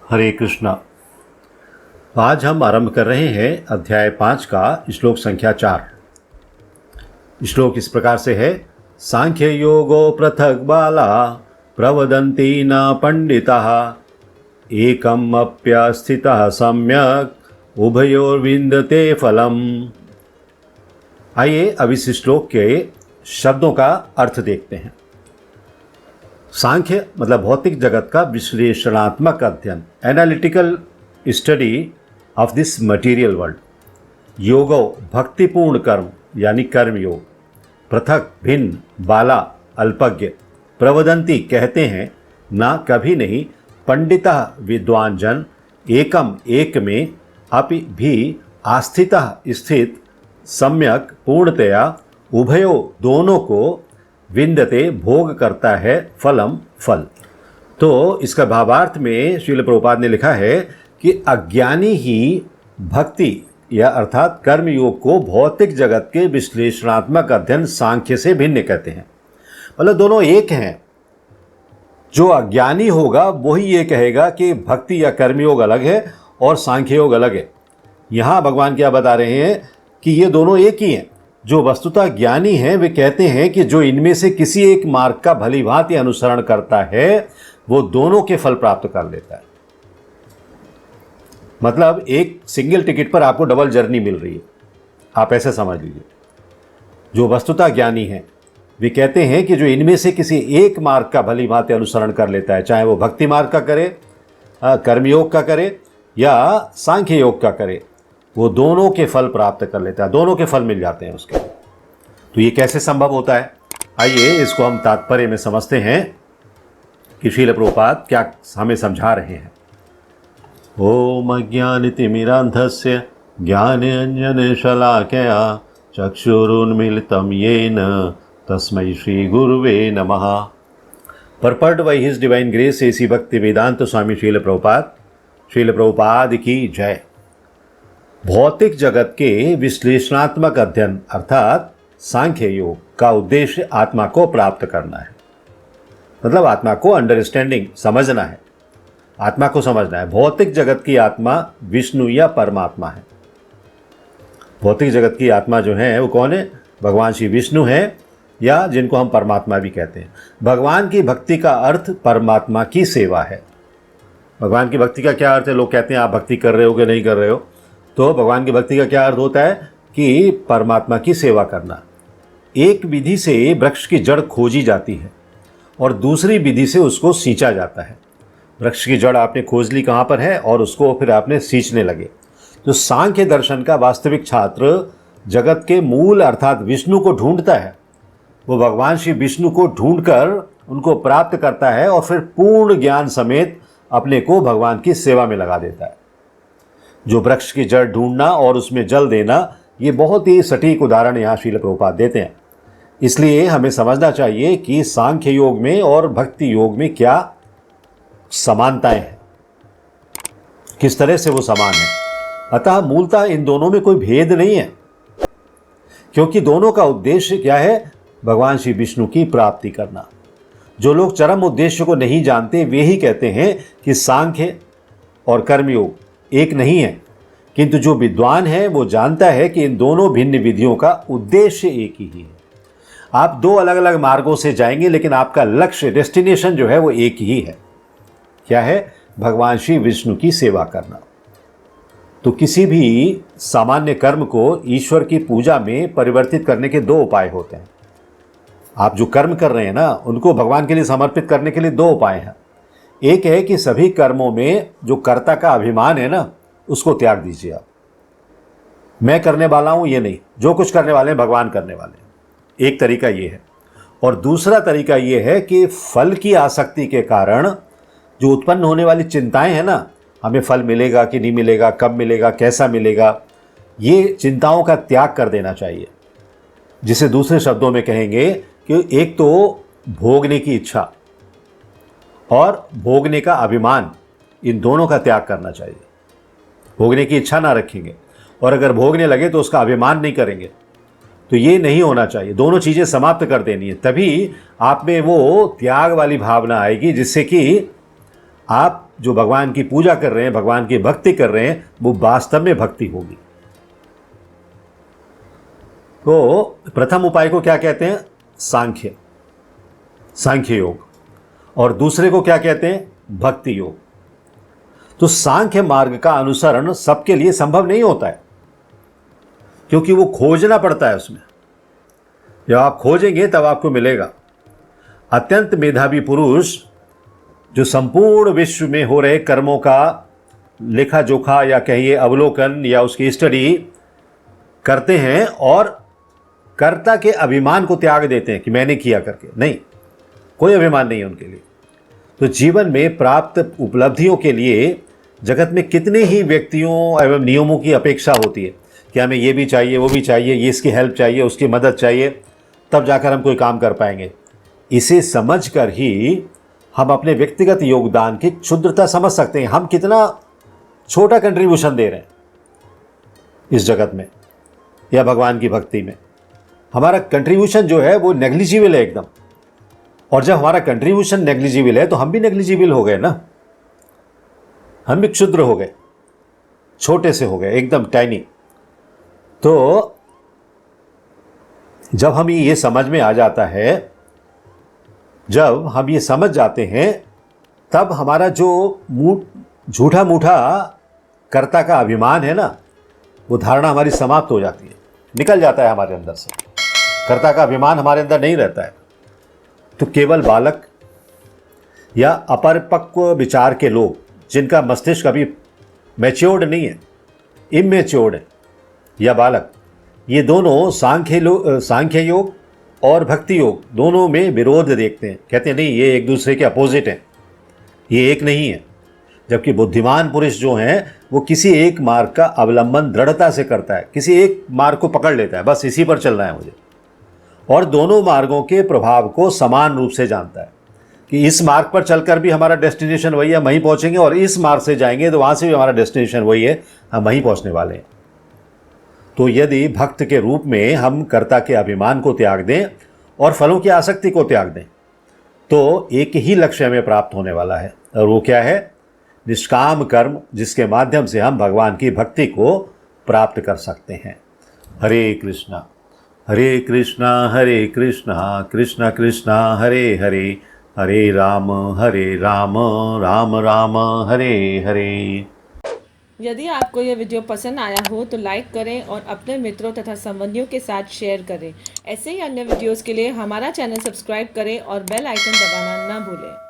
हरे कृष्णा। आज हम आरंभ कर रहे हैं अध्याय 5 का श्लोक संख्या 4। श्लोक इस प्रकार से है। सांख्य योगो पृथक बाला प्रवदन्ति न पंडिताः एकम अप्यस्थितः सम्यक उभयोर्विन्दते फलम। आइए अब इस श्लोक के शब्दों का अर्थ देखते हैं। सांख्य मतलब भौतिक जगत का विश्लेषणात्मक अध्ययन, analytical study of this material world. योगो भक्तिपूर्ण कर्म यानी कर्म योग। पृथक भिन्न, बाला अल्पज्ञ, प्रवदंती कहते हैं, ना कभी नहीं, पंडिता विद्वान जन, एकम एक में, अपि भी आस्थिता स्थित, सम्यक पूर्णतया, उभयो दोनों को, विन्दते भोग करता है, फलम फल। तो इसका भावार्थ में श्रील प्रभुपाद ने लिखा है कि अज्ञानी ही भक्ति या अर्थात कर्म योग को भौतिक जगत के विश्लेषणात्मक अध्ययन सांख्य से भिन्न कहते हैं। मतलब दोनों एक हैं। जो अज्ञानी होगा वही ये कहेगा कि भक्ति या कर्म योग अलग है और सांख्य योग अलग है। यहाँ भगवान क्या बता रहे हैं कि ये दोनों एक ही हैं। जो वस्तुतः ज्ञानी हैं वे कहते हैं कि जो इनमें से किसी एक मार्ग का भली भांति अनुसरण करता है वो दोनों के फल प्राप्त कर लेता है। मतलब एक सिंगल टिकट पर आपको डबल जर्नी मिल रही है, आप ऐसे समझ लीजिए। जो वस्तुतः ज्ञानी हैं वे कहते हैं कि जो इनमें से किसी एक मार्ग का भली भांति अनुसरण कर लेता है, चाहे वो भक्ति मार्ग का करे, कर्मयोग का करे या सांख्य योग का करे, वो दोनों के फल प्राप्त कर लेता है, दोनों के फल मिल जाते हैं उसके। तो ये कैसे संभव होता है? आइए इसको हम तात्पर्य में समझते हैं कि श्रील प्रभुपाद क्या हमें समझा रहे हैं। ओम अज्ञानतिमिरान्धस्य ज्ञानाञ्जनशलाकया चक्षुरुन्मीलितं येन तस्मै श्री गुरुवे नमः। Prepared by his divine grace A C Bhaktivedanta स्वामी श्रील प्रभुपाद की जय। भौतिक जगत के विश्लेषणात्मक अध्ययन अर्थात सांख्य योग का उद्देश्य आत्मा को प्राप्त करना है। मतलब आत्मा को अंडरस्टैंडिंग समझना है, आत्मा को समझना है। भौतिक जगत की आत्मा विष्णु या परमात्मा है। भौतिक जगत की आत्मा जो है वो कौन है? भगवान श्री विष्णु है, या जिनको हम परमात्मा भी कहते हैं। भगवान की भक्ति का अर्थ परमात्मा की सेवा है। भगवान की भक्ति का क्या अर्थ है? लोग कहते हैं आप भक्ति कर रहे हो कि नहीं कर रहे हो। तो भगवान की भक्ति का क्या अर्थ होता है कि परमात्मा की सेवा करना। एक विधि से वृक्ष की जड़ खोजी जाती है और दूसरी विधि से उसको सींचा जाता है। वृक्ष की जड़ आपने खोज ली कहाँ पर है और उसको फिर आपने सींचने लगे। तो सांख्य दर्शन का वास्तविक छात्र जगत के मूल अर्थात विष्णु को ढूंढता है। वो भगवान श्री विष्णु को ढूंढकर उनको प्राप्त करता है और फिर पूर्ण ज्ञान समेत अपने को भगवान की सेवा में लगा देता है। जो वृक्ष की जड़ ढूंढना और उसमें जल देना, ये बहुत ही सटीक उदाहरण यहाँ श्रील प्रभुपाद देते हैं। इसलिए हमें समझना चाहिए कि सांख्य योग में और भक्ति योग में क्या समानताएं हैं, किस तरह से वो समान है। अतः मूलतः इन दोनों में कोई भेद नहीं है, क्योंकि दोनों का उद्देश्य क्या है? भगवान श्री विष्णु की प्राप्ति करना। जो लोग चरम उद्देश्य को नहीं जानते वे ही कहते हैं कि सांख्य और कर्मयोग एक नहीं है, किंतु जो विद्वान है वो जानता है कि इन दोनों भिन्न विधियों का उद्देश्य एक ही है। आप दो अलग अलग मार्गों से जाएंगे लेकिन आपका लक्ष्य, डेस्टिनेशन जो है वो एक ही है। क्या है? भगवान श्री विष्णु की सेवा करना। तो किसी भी सामान्य कर्म को ईश्वर की पूजा में परिवर्तित करने के दो उपाय होते हैं। आप जो कर्म कर रहे हैं ना, उनको भगवान के लिए समर्पित करने के लिए दो उपाय हैं। एक है कि सभी कर्मों में जो कर्ता का अभिमान है ना, उसको त्याग दीजिए। आप मैं करने वाला हूं ये नहीं, जो कुछ करने वाले हैं भगवान करने वाले हैं। एक तरीका ये है। और दूसरा तरीका ये है कि फल की आसक्ति के कारण जो उत्पन्न होने वाली चिंताएं हैं ना, हमें फल मिलेगा कि नहीं मिलेगा, कब मिलेगा, कैसा मिलेगा, ये चिंताओं का त्याग कर देना चाहिए। जिसे दूसरे शब्दों में कहेंगे कि एक तो भोगने की इच्छा और भोगने का अभिमान, इन दोनों का त्याग करना चाहिए। भोगने की इच्छा ना रखेंगे और अगर भोगने लगे तो उसका अभिमान नहीं करेंगे, तो ये नहीं होना चाहिए। दोनों चीज़ें समाप्त कर देनी है, तभी आप में वो त्याग वाली भावना आएगी जिससे कि आप जो भगवान की पूजा कर रहे हैं, भगवान की भक्ति कर रहे हैं, वो वास्तव में भक्ति होगी। तो प्रथम उपाय को क्या कहते हैं? सांख्य योग। और दूसरे को क्या कहते हैं? भक्ति योग। तो सांख्य मार्ग का अनुसरण सबके लिए संभव नहीं होता है, क्योंकि वो खोजना पड़ता है उसमें। जब आप खोजेंगे तब आपको मिलेगा। अत्यंत मेधावी पुरुष जो संपूर्ण विश्व में हो रहे कर्मों का लेखा जोखा या कहिए अवलोकन या उसकी स्टडी करते हैं और कर्ता के अभिमान को त्याग देते हैं कि मैंने किया करके, नहीं, कोई अभिमान नहीं है उनके लिए। तो जीवन में प्राप्त उपलब्धियों के लिए जगत में कितने ही व्यक्तियों एवं नियमों की अपेक्षा होती है कि हमें ये भी चाहिए, वो भी चाहिए, ये इसकी हेल्प चाहिए, उसकी मदद चाहिए, तब जाकर हम कोई काम कर पाएंगे। इसे समझकर ही हम अपने व्यक्तिगत योगदान की क्षुद्रता समझ सकते हैं। हम कितना छोटा कंट्रीब्यूशन दे रहे हैं इस जगत में या भगवान की भक्ति में। हमारा कंट्रीब्यूशन जो है वो नेग्लिजिबल है एकदम। और जब हमारा कंट्रीब्यूशन नेग्लिजिबल है तो हम भी नेग्लिजिबल हो गए ना, हम भी क्षुद्र हो गए, छोटे से हो गए, एकदम टाइनी। तो जब हम ये समझ में आ जाता है, जब हम ये समझ जाते हैं, तब हमारा जो झूठा मूठा कर्ता का अभिमान है ना, वो धारणा हमारी समाप्त हो जाती है, निकल जाता है हमारे अंदर से। कर्ता का अभिमान हमारे अंदर नहीं रहता है। तो केवल बालक या अपरिपक्व विचार के लोग, जिनका मस्तिष्क अभी मैच्योर्ड नहीं है, इमेच्योर्ड है, या बालक, ये दोनों सांख्य योग और भक्ति योग दोनों में विरोध देखते हैं। कहते हैं नहीं, ये एक दूसरे के अपोजिट हैं, ये एक नहीं है। जबकि बुद्धिमान पुरुष जो हैं वो किसी एक मार्ग का अवलंबन दृढ़ता से करता है, किसी एक मार्ग को पकड़ लेता है, बस इसी पर चलना है मुझे, और दोनों मार्गों के प्रभाव को समान रूप से जानता है कि इस मार्ग पर चलकर भी हमारा डेस्टिनेशन वही है, हम वहीं पहुंचेंगे, और इस मार्ग से जाएंगे तो वहां से भी हमारा डेस्टिनेशन वही है, हम वहीं पहुंचने वाले हैं। तो यदि भक्त के रूप में हम कर्ता के अभिमान को त्याग दें और फलों की आसक्ति को त्याग दें, तो एक ही लक्ष्य हमें प्राप्त होने वाला है, और वो क्या है? निष्काम कर्म, जिसके माध्यम से हम भगवान की भक्ति को प्राप्त कर सकते हैं। हरे कृष्णा हरे कृष्णा कृष्णा कृष्णा हरे हरे, हरे राम राम राम हरे हरे। यदि आपको यह वीडियो पसंद आया हो तो लाइक करें और अपने मित्रों तथा संबंधियों के साथ शेयर करें। ऐसे ही अन्य वीडियोस के लिए हमारा चैनल सब्सक्राइब करें और बेल आइकन दबाना ना भूलें।